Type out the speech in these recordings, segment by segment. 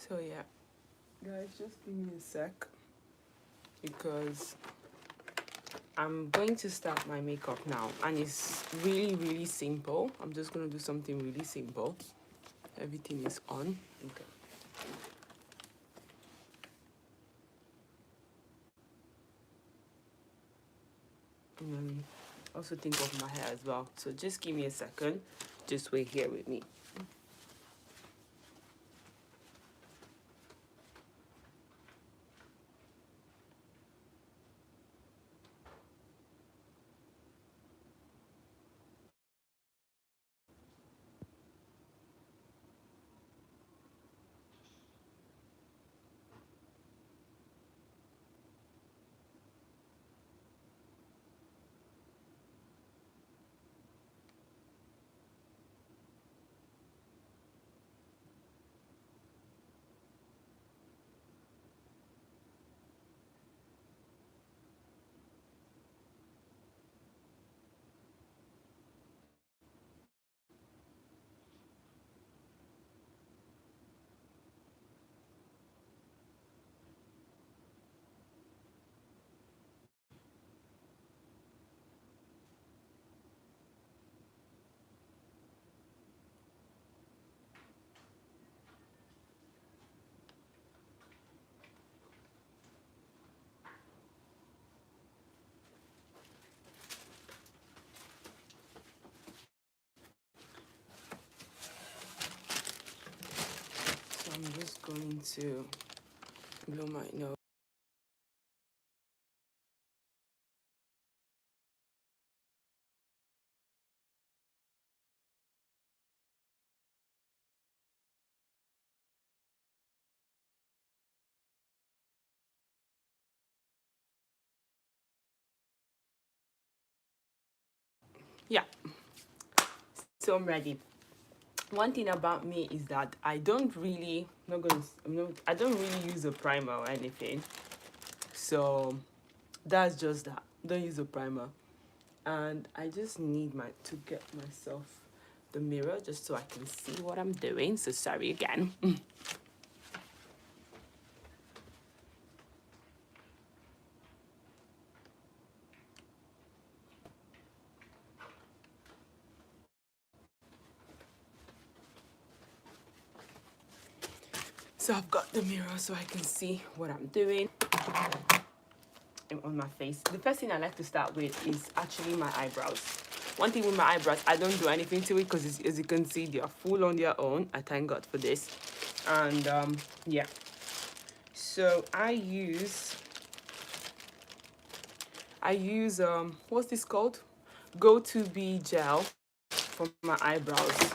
So yeah, guys, just give me a sec because I'm going to start my makeup now, and it's really simple. I'm just gonna do something really simple. Everything is on. Okay. And then also think of my hair as well. So just give me a second. Just wait here with me. So I'm just going to blow my nose. Yeah, so I'm ready. One thing about me is that I don't really I don't really use a primer or anything. So that's just that. Don't use a primer. And I just need to get myself the mirror just so I can see what I'm doing. So sorry again. So I've got the mirror so I can see what I'm doing on my face. The first thing I like to start with is actually my eyebrows. One thing with my eyebrows, I don't do anything to it because as you can see, they are full on their own. I thank God for this. And yeah, so I use what's this called? Go-to-be gel for my eyebrows.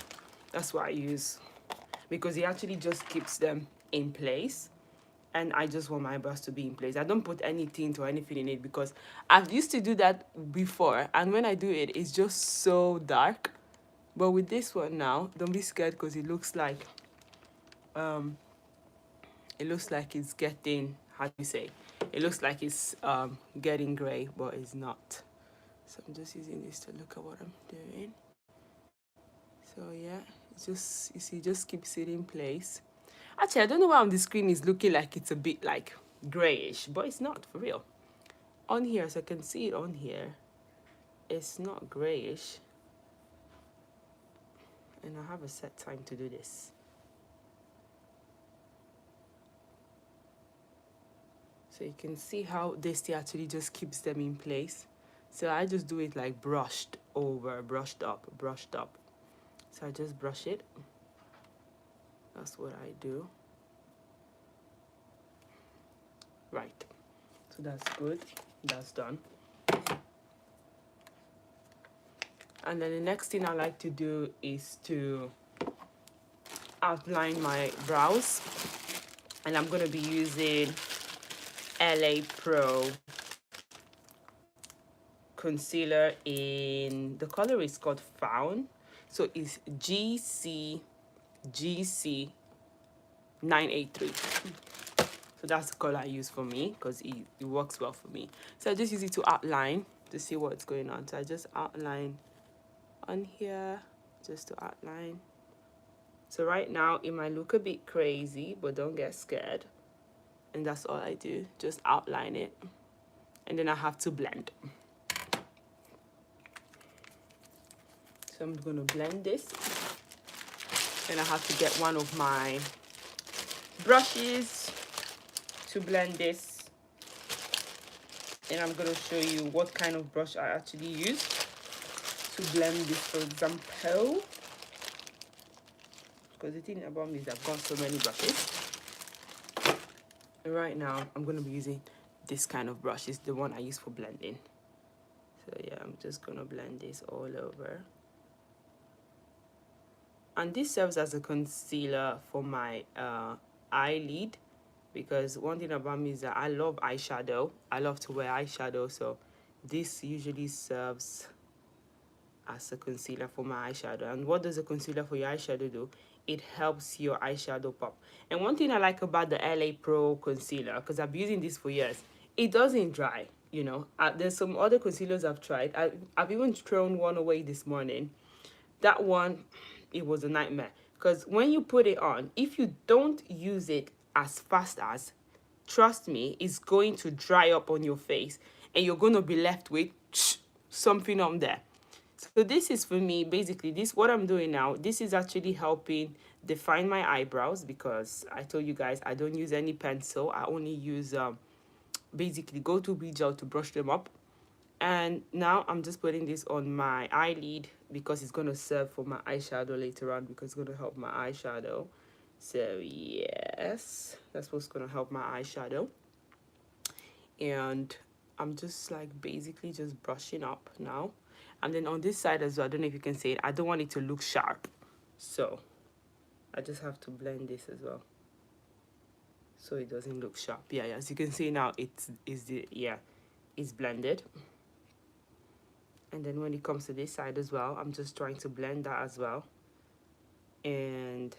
That's what I use because it actually just keeps them in place, and I just want my eyebrows to be in place. I don't put any tint or anything in it because I've used to do that before, and when I do it, it's just so dark. But with this one now, don't be scared because it looks like it's getting, how do you say, it looks like it's getting gray, but it's not. So I'm just using this to look at what I'm doing. So yeah, it's just, you see, just keeps it in place. Actually, I don't know why on the screen is looking like it's a bit like grayish, but it's not, for real. On here, as I can see it on here, it's not grayish. And I have a set time to do this. So you can see how this actually just keeps them in place. So I just do it like brushed over, brushed up. So I just brush it. That's what I do. Right. So that's good. That's done. And then the next thing I like to do is to outline my brows. And I'm going to be using LA Pro concealer in, the color is called Fawn. So it's GC 983. So that's the color I use for me because it works well for me. So I just use it to outline to see what's going on. So I just outline on here just to outline. So right now it might look a bit crazy, but don't get scared. And that's all I do, just outline it. And then I have to blend. So I'm gonna blend this. And I have to get one of my brushes to blend this. And I'm gonna show you what kind of brush I actually use to blend this, for example. Because the thing about me is I've got so many brushes. And right now I'm gonna be using this kind of brush. It's the one I use for blending. So yeah, I'm just gonna blend this all over. And this serves as a concealer for my eyelid, because one thing about me is that I love eyeshadow. I love to wear eyeshadow, so this usually serves as a concealer for my eyeshadow. And what does a concealer for your eyeshadow do? It helps your eyeshadow pop. And one thing I like about the LA Pro concealer, because I've been using this for years, it doesn't dry, you know. There's some other concealers I've tried. I've even thrown one away this morning. That one, it was a nightmare. Because when you put it on, if you don't use it as fast as, trust me, it's going to dry up on your face. And you're going to be left with something on there. So this is for me, basically, this what I'm doing now. This is actually helping define my eyebrows, because I told you guys I don't use any pencil. I only use basically Go-To-B gel to brush them up. And now I'm just putting this on my eyelid because it's going to serve for my eyeshadow later on, because it's going to help my eyeshadow. So yes, that's what's going to help my eyeshadow. And I'm just like basically just brushing up now. And then on this side as well, I don't know if you can see it, I don't want it to look sharp, so I just have to blend this as well so it doesn't look sharp. Yeah, as you can see now, it's blended. And then when it comes to this side as well, I'm just trying to blend that as well. And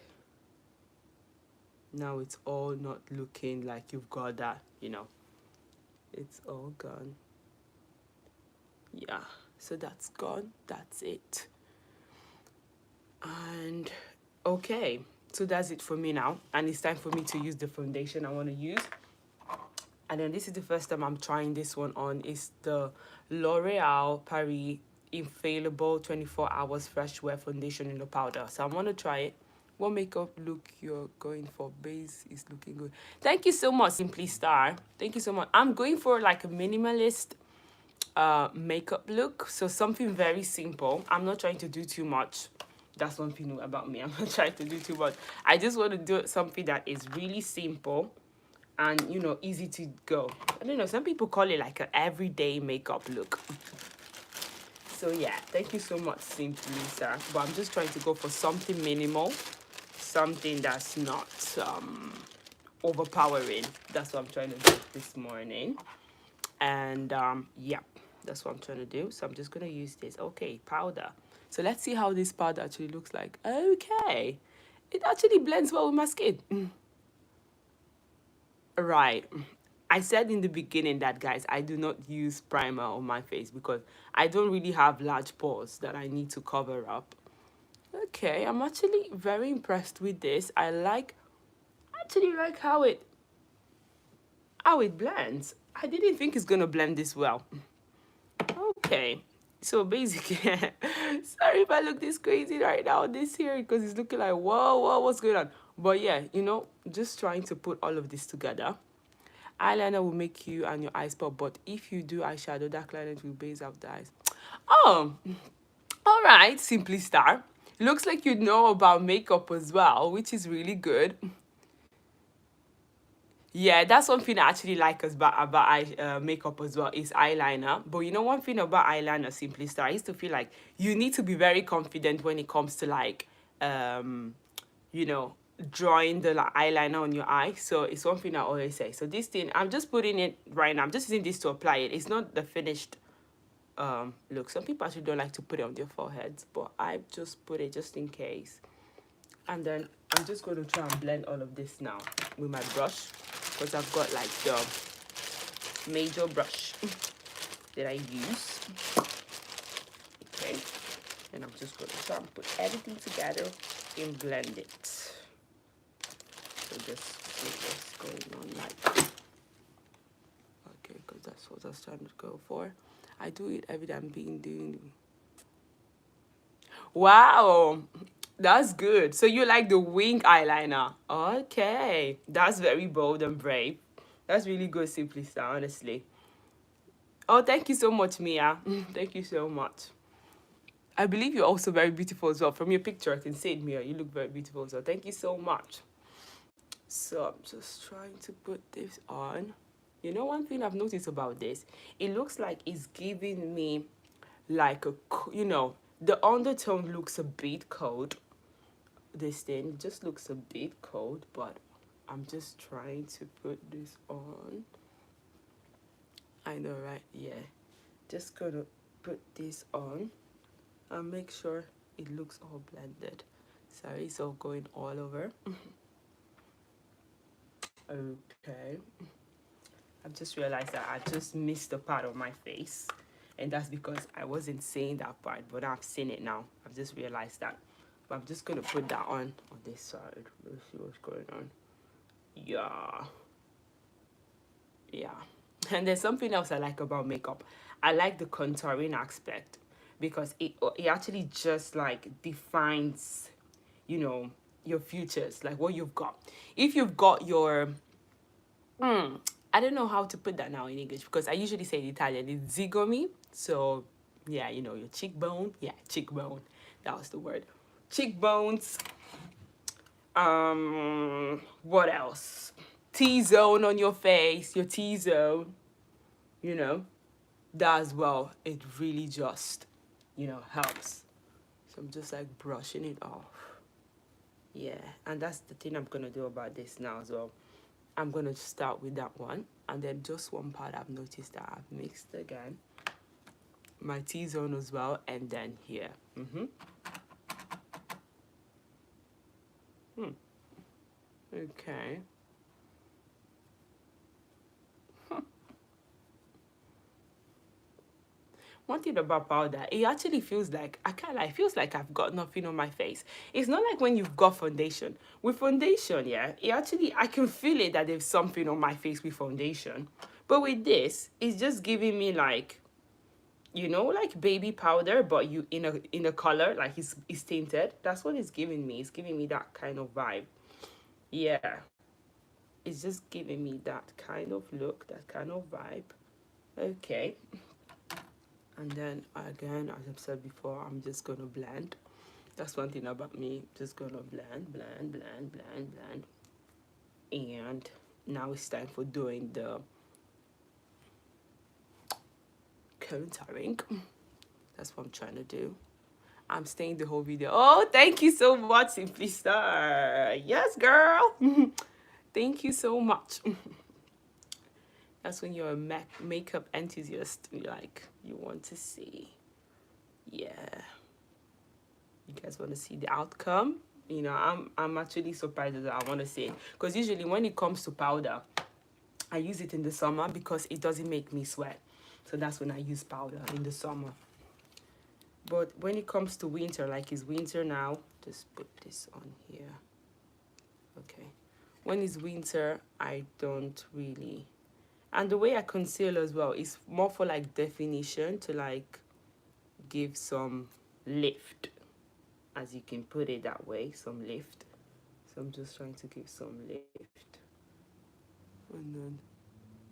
now it's all not looking like you've got that, you know, it's all gone. Yeah, so that's gone, that's it. And okay, so that's it for me now, and it's time for me to use the foundation I want to use. And then this is the first time I'm trying this one on. It's the L'Oreal Paris Infallible 24 Hours Fresh Wear Foundation in the powder. So I want to try it. What makeup look you're going for? Base is looking good. Thank you so much, Simply Star. Thank you so much. I'm going for like a minimalist makeup look, so something very simple. I'm not trying to do too much. That's one thing about me. I'm not trying to do too much. I just want to do something that is really simple and, you know, easy to go. I don't know, some people call it like an everyday makeup look. So yeah, thank you so much, Simply Sir. But I'm just trying to go for something minimal, something that's not overpowering. That's what I'm trying to do this morning. And yeah, that's what I'm trying to do. So I'm just gonna use this. Okay, powder. So let's see how this powder actually looks like. Okay, it actually blends well with my skin. Right, I said in the beginning that, guys, I do not use primer on my face because I don't really have large pores that I need to cover up. Okay, I'm actually very impressed with this. I actually like how it blends. I didn't think it's gonna blend this well. Okay, so basically, sorry if I look this crazy right now, this here, because it's looking like, whoa, what's going on? But yeah, you know, just trying to put all of this together. Eyeliner will make you and your eyes pop, but if you do eyeshadow, dark liner will base out the eyes. Oh, all right, Simply Star. Looks like you know about makeup as well, which is really good. Yeah, that's one thing I actually like about makeup as well, is eyeliner. But you know, one thing about eyeliner, Simply Star, I used to feel like you need to be very confident when it comes to like, you know, drawing the eyeliner on your eye. So it's one thing I always say. So this thing, I'm just putting it right now. I'm just using this to apply it. It's not the finished look. Some people actually don't like to put it on their foreheads, but I just put it just in case. And then I'm just going to try and blend all of this now with my brush, because I've got like the major brush that I use. Okay, and I'm just going to try and put everything together and blend it. So just see what's going on like. Okay, because that's what I was trying to go for. I do it every time being doing. Wow, that's good. So you like the wing eyeliner? Okay, that's very bold and brave. That's really good, Simply Star, honestly. Oh, thank you so much, Mia. Thank you so much. I believe you're also very beautiful as well. From your picture, I can see it, Mia. You look very beautiful as well. Thank you so much. So I'm just trying to put this on. You know, one thing I've noticed about this, it looks like it's giving me like a, you know, the undertone looks a bit cold. This thing just looks a bit cold, but I'm just trying to put this on. I know, right? Yeah. Just gonna put this on and make sure it looks all blended. Sorry, it's all going all over. Okay. I've just realized that I just missed a part of my face, and that's because I wasn't seeing that part, but I've seen it now. I've just realized that. But I'm just gonna put that on this side. Let's see what's going on. Yeah. Yeah. And there's something else I like about makeup. I like the contouring aspect because it actually just like defines, you know, your futures, like what you've got. If you've got your I don't know how to put that now in English because I usually say in Italian it's zigomi. So yeah, you know, your cheekbone. Yeah, cheekbone. That was the word. Cheekbones. What else? T-zone on your face, your T-zone, you know, that as well, it really just, you know, helps. So I'm just like brushing it off. Yeah, and that's the thing I'm gonna do about this now as well. I'm gonna start with that one, and then just one part I've noticed that I've mixed again. My T-zone as well, and then here. Okay. One thing about powder, it actually feels like, I can't lie, it feels like I've got nothing on my face. It's not like when you've got foundation. With foundation, yeah, it actually, I can feel it that there's something on my face with foundation. But with this, it's just giving me like, you know, like baby powder, but you in a color, like it's tinted. That's what it's giving me. It's giving me that kind of vibe. Yeah. It's just giving me that kind of look, that kind of vibe. Okay. And then again, as I've said before, I'm just gonna blend. That's one thing about me, just gonna blend, blend, blend, blend, blend. And now it's time for doing the contouring. That's what I'm trying to do. I'm staying the whole video. Oh, thank you so much, Simply Star. Yes, girl. Thank you so much. That's when you're a makeup enthusiast, like you want to see. Yeah. You guys want to see the outcome? You know, I'm actually surprised that I want to see it. Because usually when it comes to powder, I use it in the summer because it doesn't make me sweat. So that's when I use powder, in the summer. But when it comes to winter, like it's winter now, just put this on here. Okay. When it's winter, I don't really... And the way I conceal as well is more for like definition, to like give some lift, as you can put it that way, some lift. So I'm just trying to give some lift. And then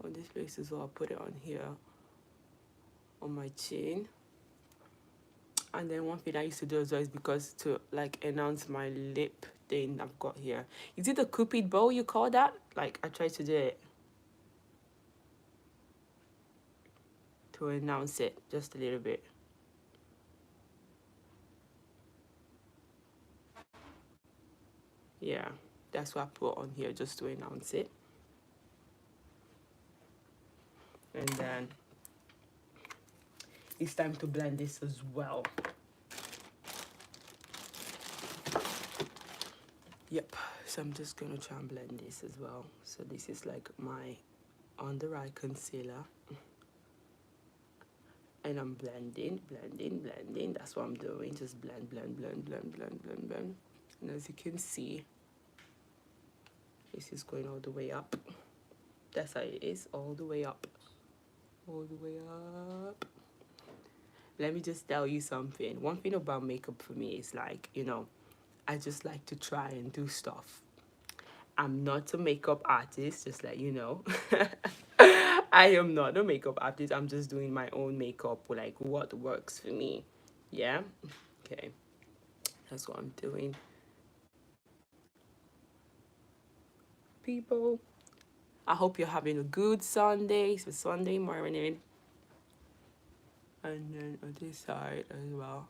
on this place as well, I'll put it on here, on my chin. And then one thing I used to do as well is because to like enhance my lip thing I've got here. Is it a cupid bow you call that? Like I try to do it to enhance it just a little bit. Yeah, that's what I put on here just to enhance it. And then it's time to blend this as well. Yep, so I'm just gonna try and blend this as well. So this is like my under eye concealer. And I'm blending, blending, blending. That's what I'm doing. Just blend, blend, blend, blend, blend, blend, blend. And as you can see, this is going all the way up. That's how it is, all the way up. All the way up. Let me just tell you something. One thing about makeup for me is like, you know, I just like to try and do stuff. I'm not a makeup artist, just like you know. I am not a makeup artist. I'm just doing my own makeup, like what works for me. Yeah? Okay. That's what I'm doing. People, I hope you're having a good Sunday. It's a Sunday morning. And then on this side as well.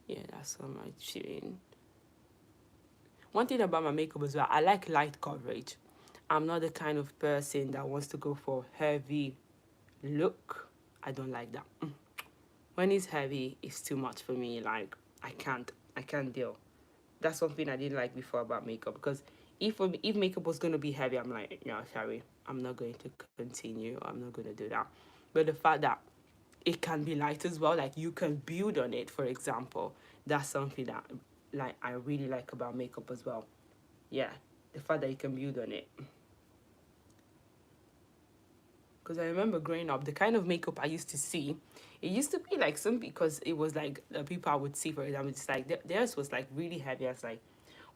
Yeah, that's what I'm doing. One thing about my makeup as well, I like light coverage. I'm not the kind of person that wants to go for heavy look. I don't like that. When it's heavy, it's too much for me. Like I can't deal. That's something I didn't like before about makeup, because if makeup was gonna be heavy, I'm like, no, sorry, I'm not going to continue. I'm not gonna do that. But the fact that it can be light as well, like you can build on it, for example, that's something that like I really like about makeup as well. Yeah, the fact that you can build on it. Because I remember growing up, the kind of makeup I used to see, it used to be like some, because it was like the people I would see, for example, it's like theirs was like really heavy. I was like,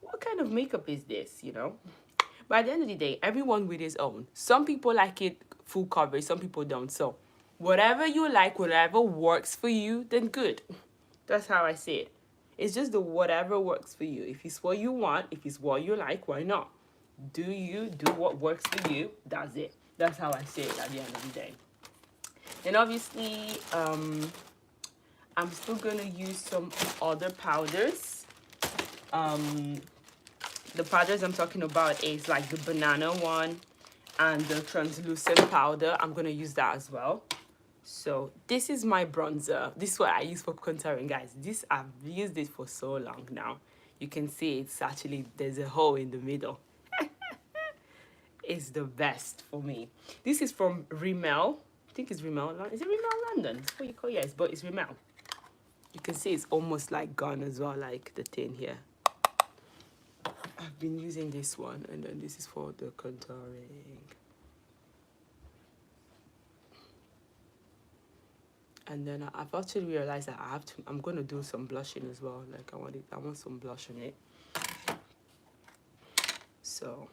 what kind of makeup is this, you know? But at the end of the day, everyone with his own. Some people like it full coverage, some people don't. So whatever you like, whatever works for you, then good. That's how I see it. It's just the whatever works for you. If it's what you want, if it's what you like, why not? Do you do what works for you? That's it. That's how I see it at the end of the day. And obviously, I'm still gonna use some other powders. The powders I'm talking about is like the banana one and the translucent powder. I'm gonna use that as well. So this is my bronzer. This is what I use for contouring, guys. I've used it for so long now. You can see it's actually, there's a hole in the middle. It's the best for me. This is from Rimmel. I think it's Rimmel. Is it Rimmel London? That's what you call it. Yes, but it's Rimmel. You can see it's almost like gone as well, like the thing here. I've been using this one, and then this is for the contouring. And then I've actually realized that I'm gonna do some blushing as well. Like I want some blush on it. So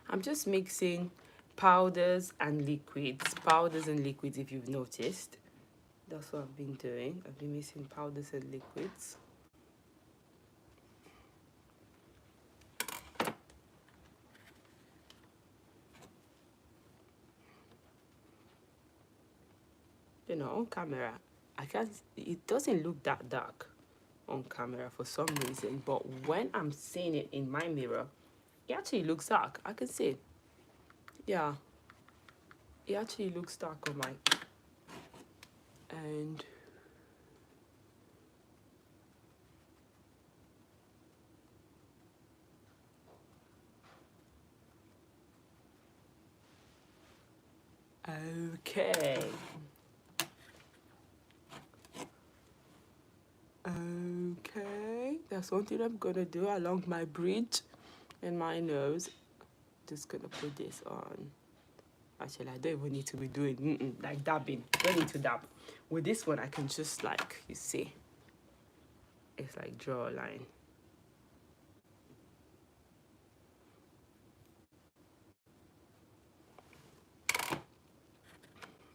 I'm just mixing powders and liquids. Powders and liquids, if you've noticed. That's what I've been doing. I've been mixing powders and liquids. You know, on camera, it doesn't look that dark on camera for some reason, but when I'm seeing it in my mirror, it actually looks dark. I can see it. Yeah, it actually looks dark on my, and okay. Okay, that's one thing I'm gonna do along my bridge and my nose. Just gonna put this on. Actually, I don't even need to be doing like dabbing. Don't need to dab. With this one, I can just like, you see, it's like draw a line.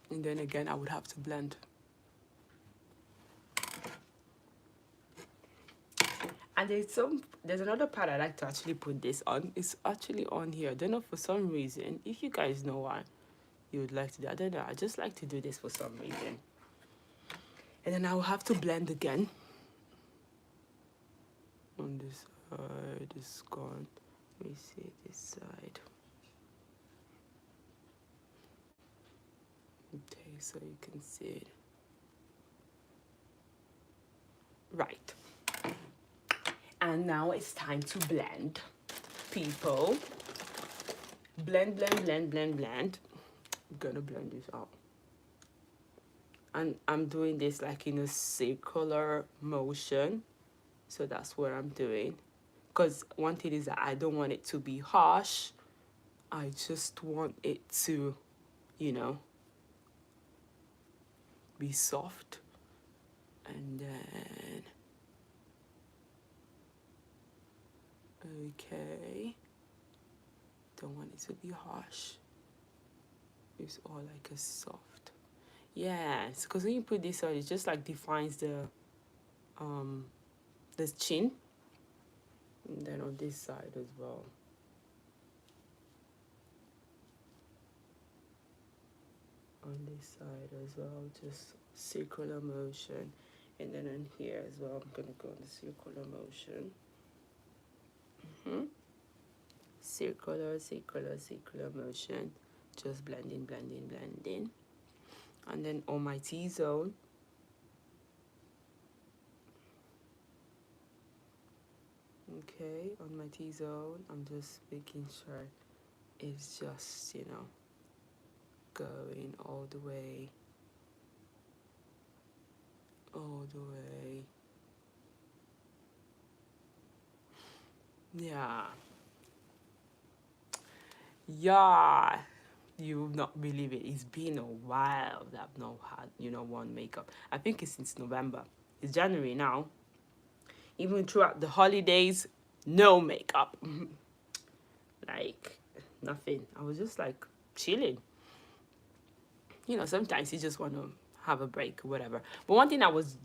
And then again, I would have to blend. And there's another part I like to actually put this on. It's actually on here. I don't know, for some reason, if you guys know why you would like to do, I don't know, I just like to do this for some reason. And then I will have to blend again. On this side, it's gone. Let me see this side. Okay, so you can see it. Right. And now it's time to blend, people. Blend, blend, blend, blend, blend. I'm gonna blend this out. and I'm doing this like in a circular motion. So that's what I'm doing, because one thing is that I don't want it to be harsh. I just want it to, you know, be soft. And then, okay, don't want it to be harsh. It's all like a soft. Yes, because when you put this on, it just like defines the chin, and then on this side as well. On this side as well, just circular motion, and then on here as well, I'm gonna go on the circular motion. Circular, circular, circular motion, just blending, blending, blending. And then on my T-zone, okay, on my T-zone, I'm just making sure it's just, you know, going all the way, all the way. Yeah, you will not believe it. It's been a while that I've not had, you know, worn makeup. I think it's since November. It's January now. Even throughout the holidays, no makeup. Like, nothing. I was just like chilling. You know, sometimes you just want to have a break or whatever. But one thing I was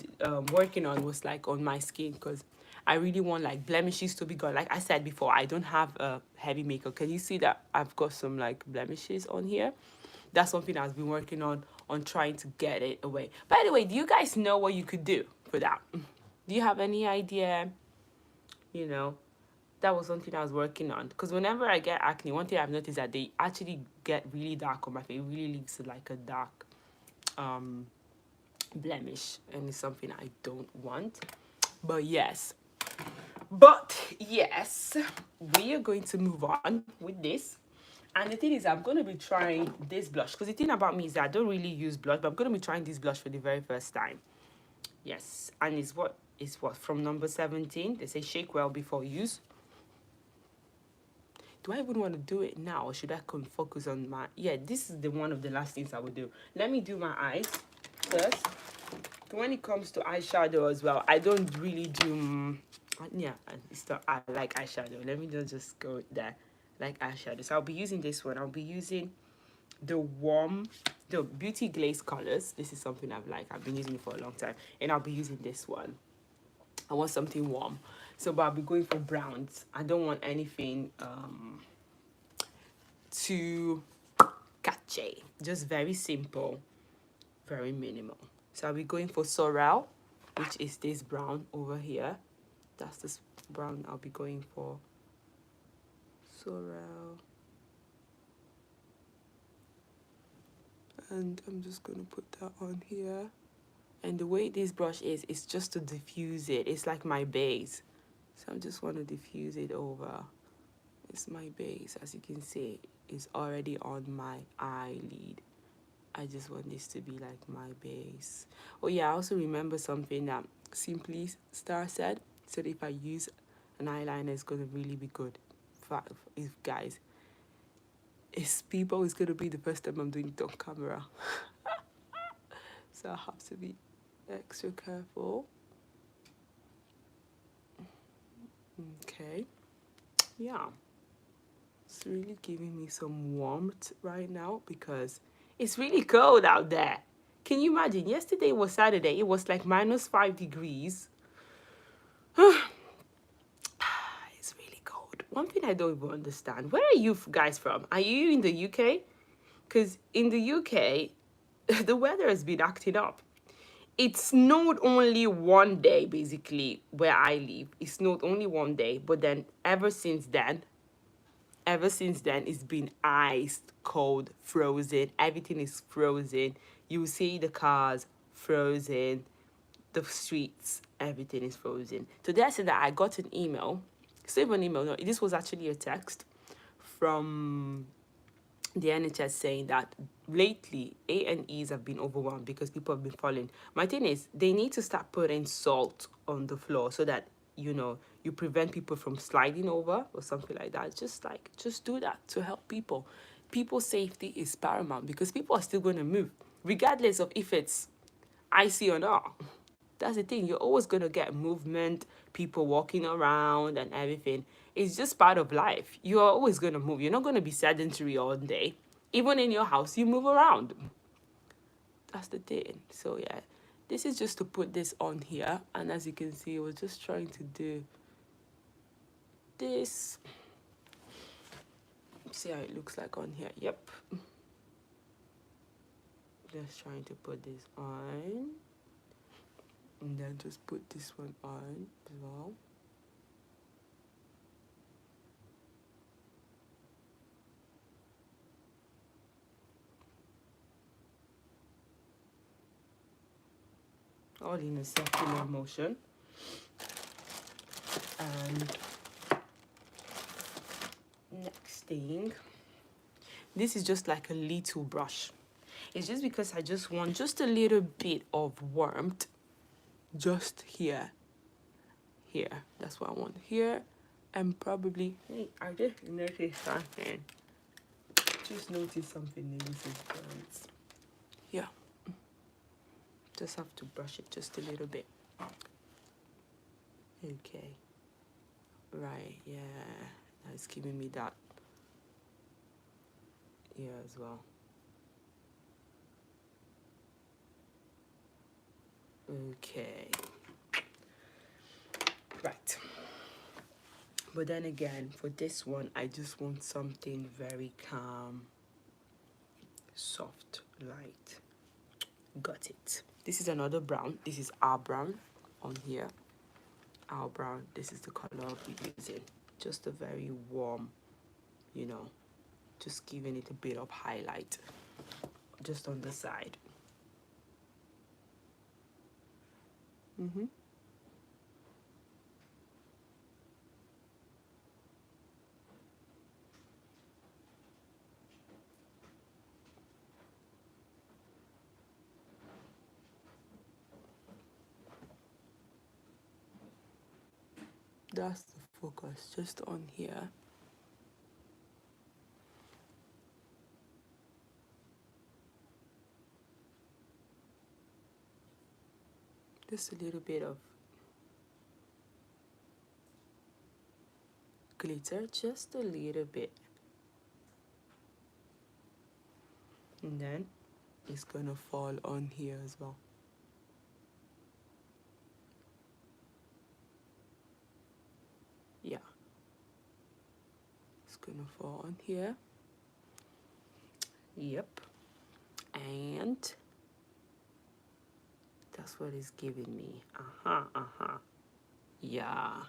working on was like on my skin, because I really want like blemishes to be gone. Like I said before, I don't have a heavy makeup. Can you see that I've got some like blemishes on here? That's something I've been working on trying to get it away. By the way, do you guys know what you could do for that? Do you have any idea? You know, that was something I was working on, because whenever I get acne, one thing I've noticed that they actually get really dark on my face. It really leaves like a dark blemish, and it's something I don't want. But yes, we are going to move on with this. And the thing is, I'm going to be trying this blush, because the thing about me is that I don't really use blush, but I'm going to be trying this blush for the very first time. Yes, and it's what from number 17. They say shake well before use. Do I even want to do it now, or should I focus on my... Yeah, this is the one of the last things I would do. Let me do my eyes first. When it comes to eyeshadow as well, I don't really do... yeah, I like eyeshadow. Let me just go there. Like eyeshadow. So I'll be using this one. I'll be using the Beauty Glaze Colors. This is something I've been using it for a long time. And I'll be using this one. I want something warm. So, but I'll be going for browns. I don't want anything too catchy. Just very simple, very minimal. So I'll be going for Sorrel, which is this brown over here. That's this brown I'll be going for. Sorrel. And I'm just going to put that on here. And the way this brush is, it's just to diffuse it. It's like my base. So I just want to diffuse it over. It's my base. As you can see, it's already on my eyelid. I just want this to be like my base. Oh yeah, I also remember something that Simply Star said. Said if I use an eyeliner, it's going to really be good. If guys, it's going to be the first time I'm doing it on camera. So I have to be extra careful. Okay, yeah, it's really giving me some warmth right now because it's really cold out there. Can you imagine? Yesterday was Saturday. It was like -5 degrees. It's really cold. One thing I don't even understand. Where are you guys from? Are you in the UK? Because in the UK, the weather has been acting up. It snowed only one day, basically, where I live. It snowed only one day, but then ever since then, it's been iced, cold, frozen. Everything is frozen. You see the cars frozen, the streets, everything is frozen. Today I said that I got an email. It's not even an email, no, this was actually a text from the NHS saying that lately A&Es have been overwhelmed because people have been falling. My thing is, they need to start putting salt on the floor so that, you know, you prevent people from sliding over or something like that. Just do that to help people. People's safety is paramount because people are still going to move regardless of if it's icy or not. That's the thing. You're always going to get movement, people walking around and everything. It's just part of life. You're always going to move. You're not going to be sedentary all day. Even in your house, you move around. That's the thing. So, yeah, this is just to put this on here. And as you can see, we're just trying to do this. See how it looks like on here. Yep. Just trying to put this on. And then just put this one on as well. All in a circular motion. And next thing, this is just like a little brush. It's just because I just want just a little bit of warmth just here. That's what I want here. And probably, hey, I just noticed something. Just noticed something in this is yeah. Just have to brush it just a little bit. Okay. Right, yeah. That's giving me that here as well. Okay. Right. But then again, for this one, I just want something very calm, soft, light. Got it. This is another brown. This is our brown on here. Our brown. This is the color I'll be using. Just a very warm, you know, just giving it a bit of highlight just on the side. That's the focus, just on here. Just a little bit of glitter, just a little bit. And then it's gonna fall on here as well. Yeah. It's gonna fall on here. Yep. And that's what it's giving me. Yeah.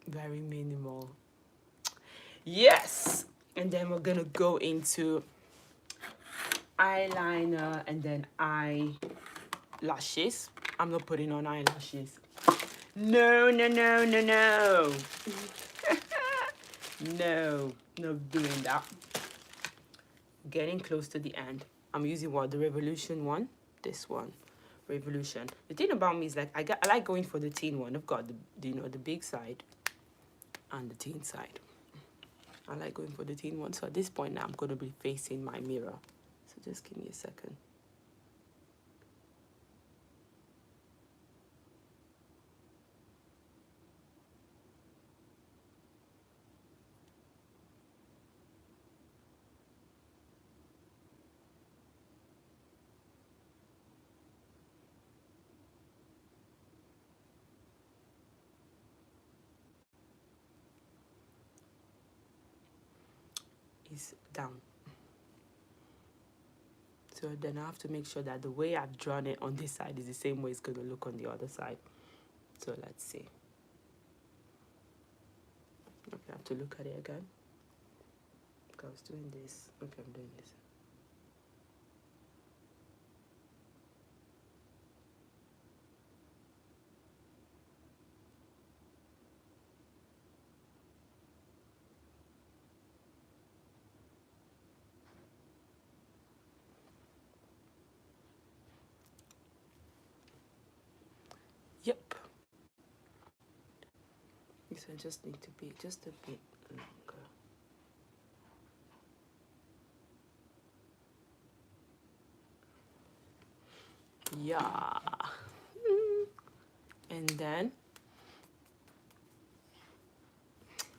Very minimal. Yes. And then we're gonna go into eyeliner and then eyelashes. I'm not putting on eyelashes. No. No, not doing that. Getting close to the end. I'm using what? The Revolution one? This one. Revolution. The thing about me is like I like going for the teen one. I've got the you know, the big side and the teen side. I like going for the teen one. So at this point now I'm gonna be facing my mirror. So just give me a second. Is down. So then I have to make sure that the way I've drawn it on this side is the same way it's going to look on the other side. So let's see. Okay, I have to look at it again. Okay, I was doing this. Okay, I'm doing this. This one just need to be just a bit longer. Yeah. And then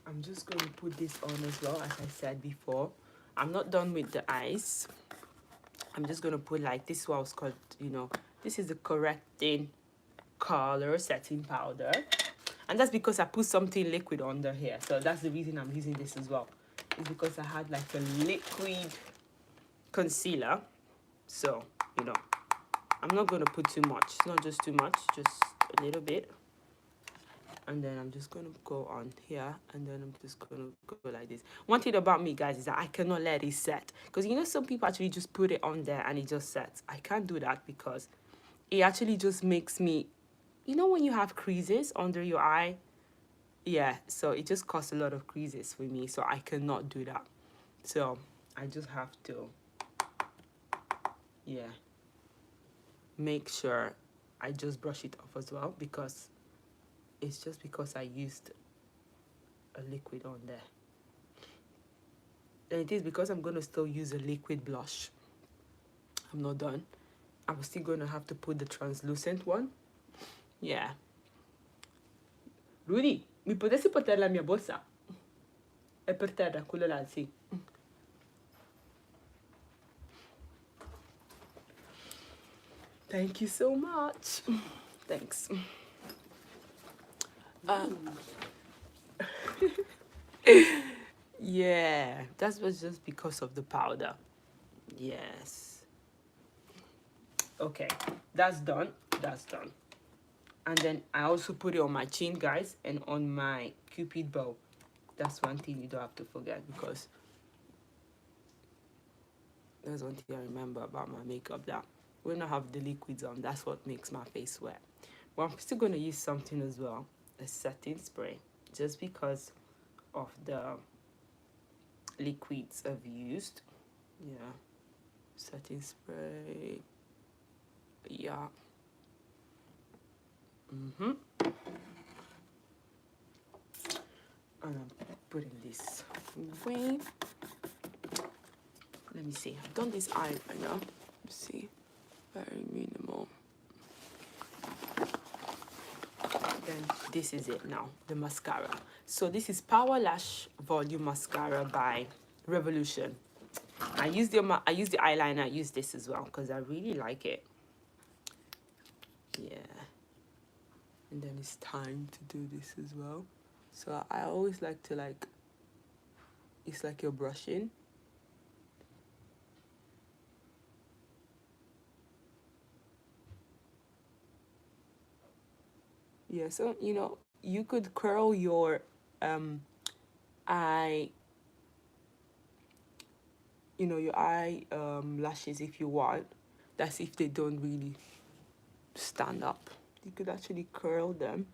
I'm just going to put this on as well, as I said before. I'm not done with the eyes. I'm just going to put like this, what was called, you know, this is the correcting color setting powder. And that's because I put something liquid under here. So that's the reason I'm using this as well. It's because I had like a liquid concealer. So, you know, I'm not going to put too much. It's not just too much, just a little bit. And then I'm just going to go on here, and then I'm just going to go like this. One thing about me, guys, is that I cannot let it set. Because, you know, some people actually just put it on there and it just sets. I can't do that because it actually just makes me, you know, when you have creases under your eye? Yeah, so it just causes a lot of creases for me. So I cannot do that. So I just have to, yeah, make sure I just brush it off as well, because it's just because I used a liquid on there. And it is because I'm going to still use a liquid blush. I'm not done. I'm still going to have to put the translucent one. Yeah. Rudy, mi potessi portare la mia borsa? È per terra, quello là, sì. Thank you so much. Thanks. Yeah, that was just because of the powder. Yes. Okay, that's done. That's done. And then I also put it on my chin, guys, and on my cupid bow. That's one thing you don't have to forget, because that's one thing I remember about my makeup, that when I have the liquids on, that's what makes my face wet. But I'm still going to use something as well, a setting spray, just because of the liquids I've used. Yeah, setting spray. Yeah. And I'm putting this away. Let me see. I've done this eyeliner. Let's see. Very minimal. Then this is it now, the mascara. So this is Power Lash Volume Mascara by Revolution. I use the eyeliner. I use this as well because I really like it. Yeah. And then it's time to do this as well. So I always like to, like, it's like you're brushing. Yeah, so, you know, you could curl your eye, you know, your eye lashes if you want. That's if they don't really stand up. You could actually curl them.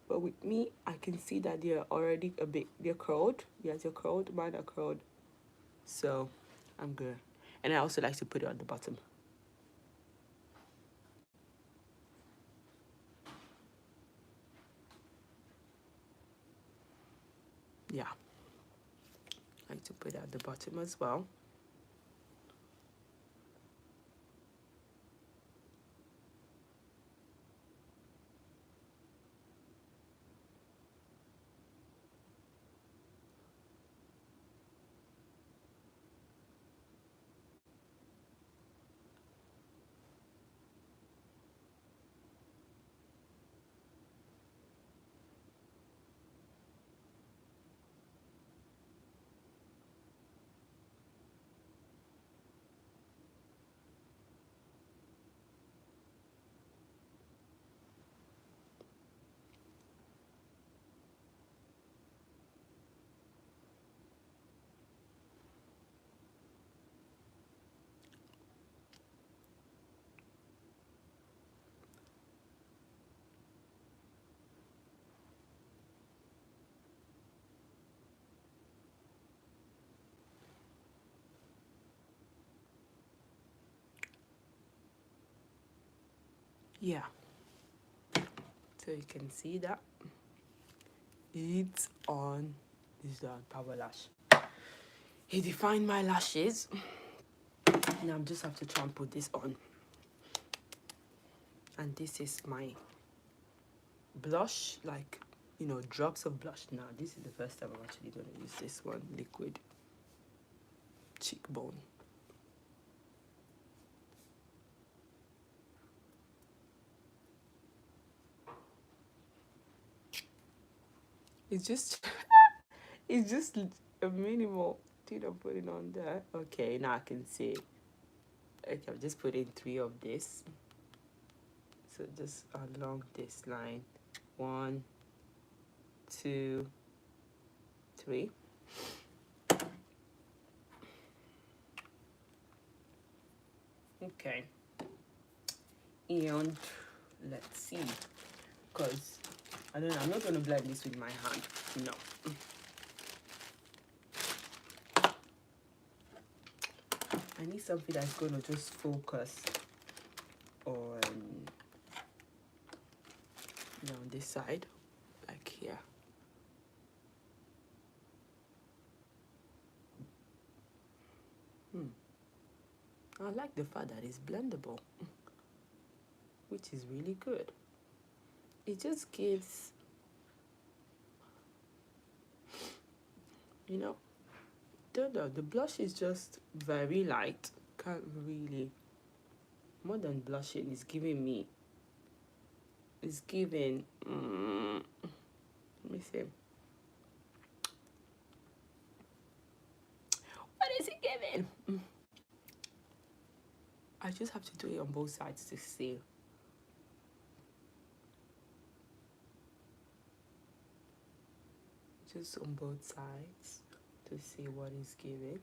But with me, I can see that they're already a bit, they're curled. Yes, they're curled. Mine are curled. So I'm good. And I also like to put it on the bottom. Yeah. I like to put it at the bottom as well. Yeah. So you can see that It's on. This is the power lash. He defined my lashes. Now I just have to try and put this on. And this is my blush, like, you know, drops of blush. Now this is the first time I'm actually going to use this one, liquid cheekbone. It's just it's just a minimal thing I'm putting on there. Okay, now I can see. Okay, I'm just putting 3 of this. So just along this line. 1, 2, 3. Okay. And let's see. Because I don't know, I'm not gonna blend this with my hand. No. I need something that's gonna just focus on, you know, on this side, like here. I like the fact that it's blendable, which is really good. It just gives, you know, the blush is just very light. Can't really, more than blushing, it's giving me, it's giving, let me see. What is it giving? I just have to do it on both sides to see. Just on both sides to see what it's giving.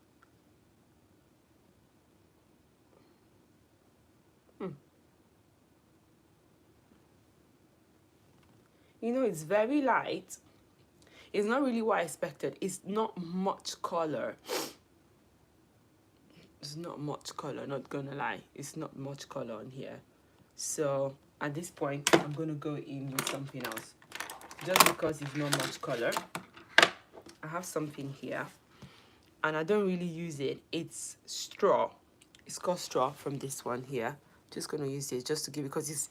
You know, it's very light. It's not really what I expected. It's not much color. It's not much color, not gonna lie. It's not much color on here. So at this point, I'm gonna go in with something else. Just because it's not much color. I have something here. And I don't really use it. It's straw. It's called straw from this one here. Just gonna use it just to give, because it's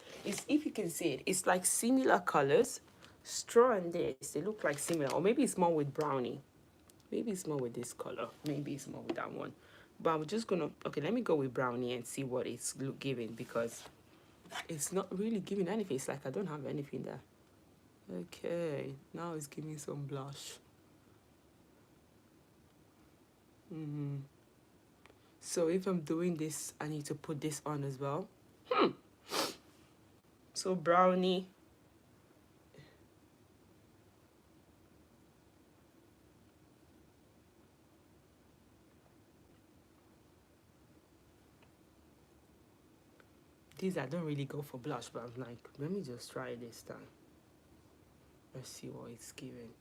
if you can see it, it's like similar colors. Straw and this, they look like similar, or maybe it's more with brownie. Maybe it's more with this color. Maybe it's more with that one. But I'm just gonna, okay, let me go with brownie and see what it's giving, because it's not really giving anything. It's like I don't have anything there. Okay, now it's giving some blush. So if I'm doing this, I need to put this on as well. So brownie. These I don't really go for blush, but I'm like, let me just try this time. Let's see what it's giving.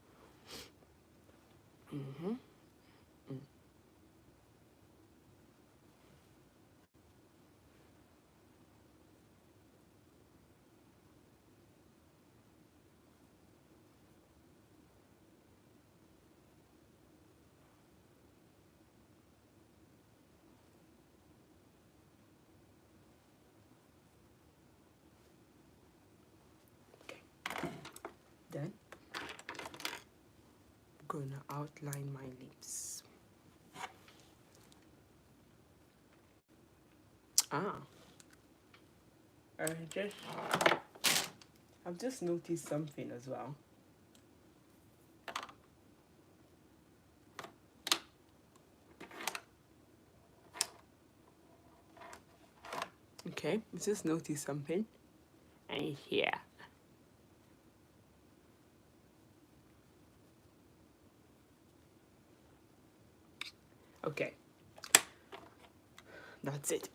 Then I'm gonna outline my lips. I've just noticed something as well. Okay, I just noticed something. And here. Okay. That's it.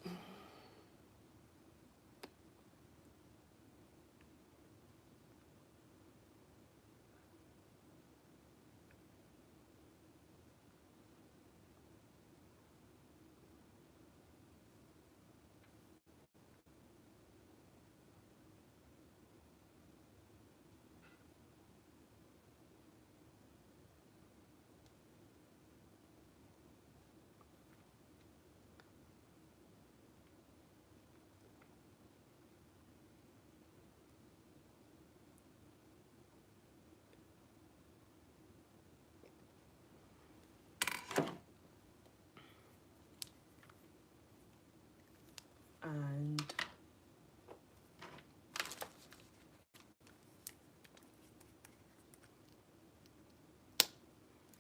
And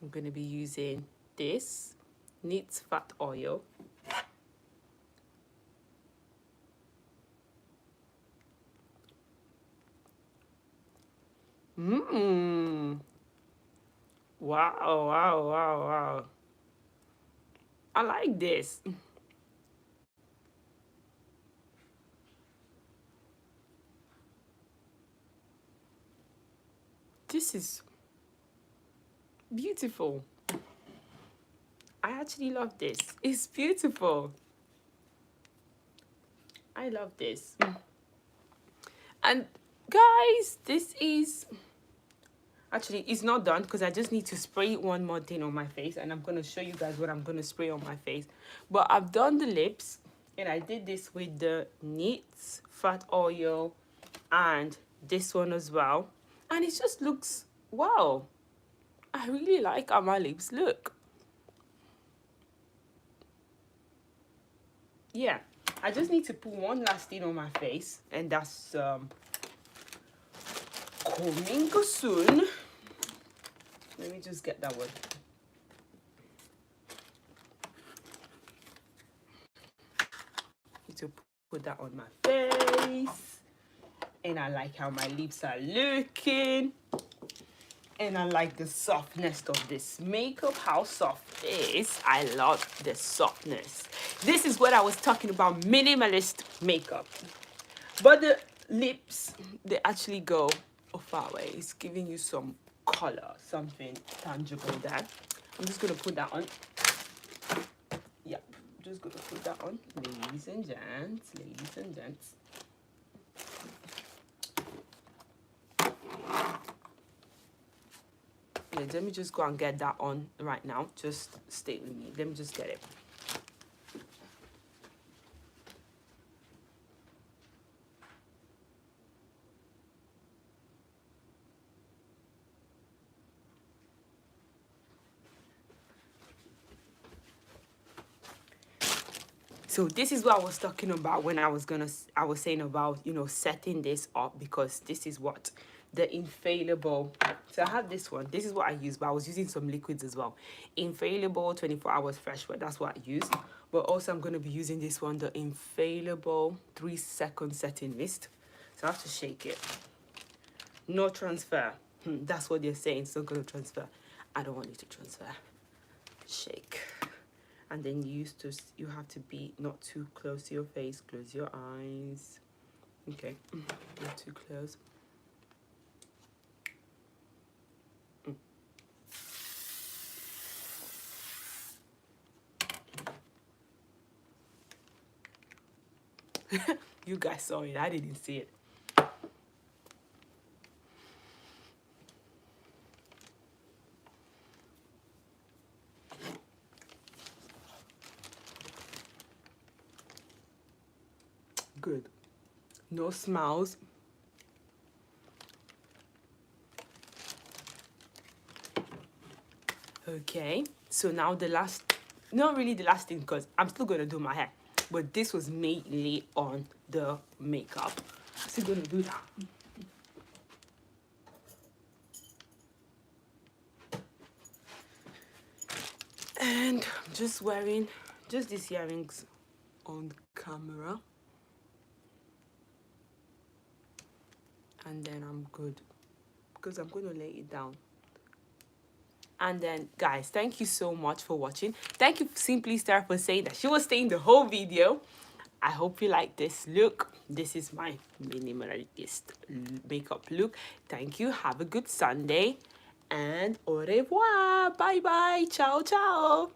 I'm going to be using this Needs Fat Oil. Wow, wow, wow, wow. I like this. This is beautiful. I actually love this. It's beautiful. I love this. And guys, this is actually, it's not done because I just need to spray one more thing on my face, and I'm going to show you guys what I'm going to spray on my face. But I've done the lips, and I did this with the Needs Fat Oil and this one as well, and it just looks wow. I really like how my lips look. Yeah, I just need to put one last thing on my face, and that's coming soon. Let me just get that one. Need to put that on my face, and I like how my lips are looking, and I like the softness of this makeup. How soft it is. I love the softness. This is what I was talking about, minimalist makeup. But the lips, they actually go a far way. It's giving you some color, something tangible there. I'm just gonna put that on. Yep, just gonna put that on, ladies and gents, ladies and gents. Yeah, let me just go and get that on right now. Just stay with me. Let me just get it. So this is what I was talking about when I was saying about, you know, setting this up, because this is what the infallible. So I have this one. This is what I use, but I was using some liquids as well. Infallible 24 hours fresh wear. That's what I use. But also I'm going to be using this one, the infallible 3-second setting mist. So I have to shake it. No transfer. That's what they're saying. It's not going to transfer. I don't want it to transfer. Shake. And then you have to be not too close to your face. Close your eyes. Okay, not too close. You guys saw it. I didn't see it. Good. No smells. Okay, so now the last, not really the last thing, because I'm still going to do my hair, but this was mainly on the makeup. I'm still going to do that. And I'm just wearing just these earrings on camera. And then I'm good, because I'm going to lay it down. And then, guys, thank you so much for watching. Thank you, Simply Star, for saying that she was staying the whole video. I hope you like this look. This is my minimalist makeup look. Thank you. Have a good Sunday. And au revoir. Bye-bye. Ciao, ciao.